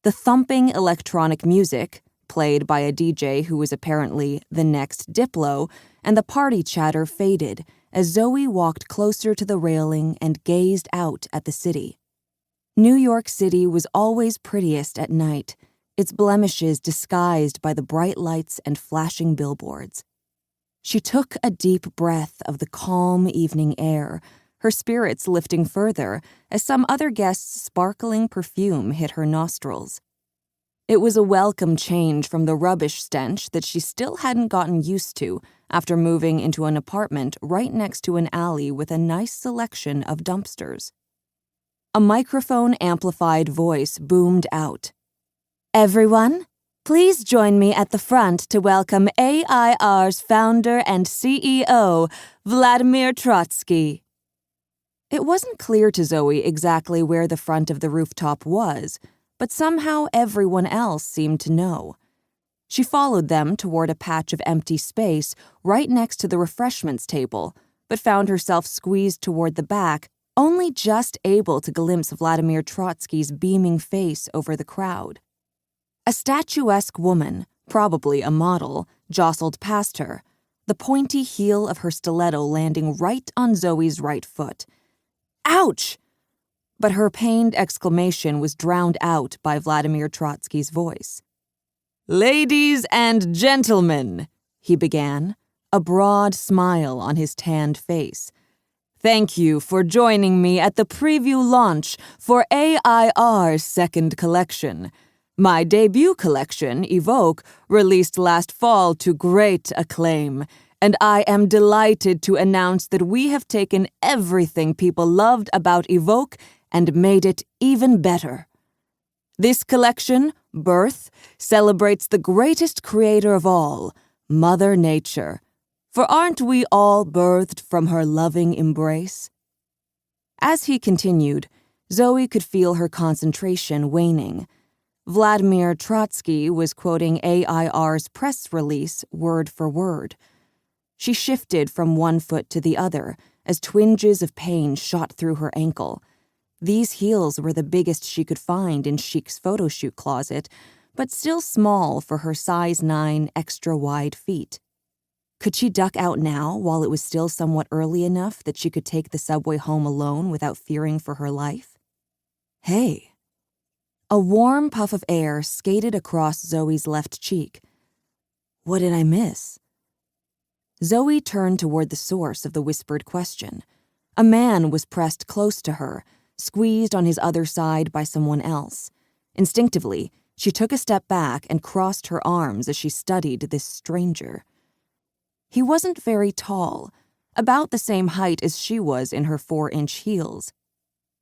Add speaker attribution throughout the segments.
Speaker 1: The thumping electronic music, played by a DJ who was apparently the next Diplo, and the party chatter faded as Zoe walked closer to the railing and gazed out at the city. New York City was always prettiest at night, its blemishes disguised by the bright lights and flashing billboards. She took a deep breath of the calm evening air, her spirits lifting further as some other guest's sparkling perfume hit her nostrils. It was a welcome change from the rubbish stench that she still hadn't gotten used to after moving into an apartment right next to an alley with a nice selection of dumpsters. A microphone-amplified voice boomed out. "Everyone, please join me at the front to welcome AIR's founder and CEO, Vladimir Trotsky." It wasn't clear to Zoe exactly where the front of the rooftop was, but somehow everyone else seemed to know. She followed them toward a patch of empty space right next to the refreshments table, but found herself squeezed toward the back, only just able to glimpse Vladimir Trotsky's beaming face over the crowd. A statuesque woman, probably a model, jostled past her, the pointy heel of her stiletto landing right on Zoe's right foot. "Ouch!" But her pained exclamation was drowned out by Vladimir Trotsky's voice. "Ladies and gentlemen," he began, a broad smile on his tanned face. "Thank you for joining me at the preview launch for AIR's second collection. My debut collection, Evoke, released last fall to great acclaim, and I am delighted to announce that we have taken everything people loved about Evoke and made it even better. This collection, Birth, celebrates the greatest creator of all, Mother Nature. For aren't we all birthed from her loving embrace?" As he continued, Zoe could feel her concentration waning. Vladimir Trotsky was quoting AIR's press release word for word. She shifted from one foot to the other as twinges of pain shot through her ankle. These heels were the biggest she could find in Chic's photo shoot closet, but still small for her size 9 extra-wide feet. Could she duck out now while it was still somewhat early enough that she could take the subway home alone without fearing for her life? Hey. A warm puff of air skated across Zoe's left cheek. What did I miss? Zoe turned toward the source of the whispered question. A man was pressed close to her, squeezed on his other side by someone else. Instinctively, she took a step back and crossed her arms as she studied this stranger. He wasn't very tall, about the same height as she was in her 4-inch heels.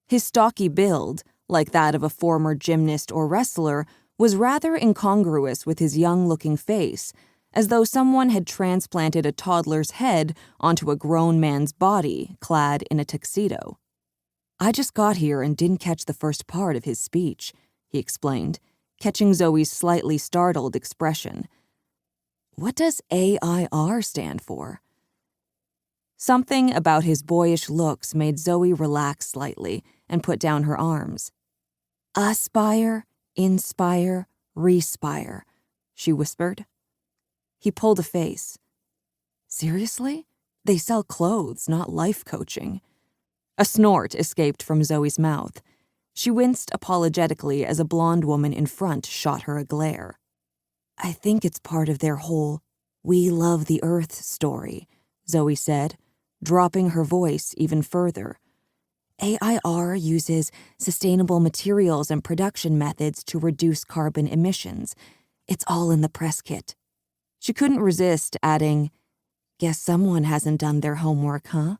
Speaker 1: His stocky build, like that of a former gymnast or wrestler, was rather incongruous with his young-looking face, as though someone had transplanted a toddler's head onto a grown man's body clad in a tuxedo. "I just got here and didn't catch the first part of his speech," he explained, catching Zoe's slightly startled expression. "What does AIR stand for?" Something about his boyish looks made Zoe relax slightly and put down her arms. "Aspire, inspire, respire," she whispered. He pulled a face. "Seriously? They sell clothes, not life coaching." A snort escaped from Zoe's mouth. She winced apologetically as a blonde woman in front shot her a glare. "I think it's part of their whole 'we love the earth' story," Zoe said, dropping her voice even further. "AIR uses sustainable materials and production methods to reduce carbon emissions. It's all in the press kit." She couldn't resist adding, "Guess someone hasn't done their homework, huh?"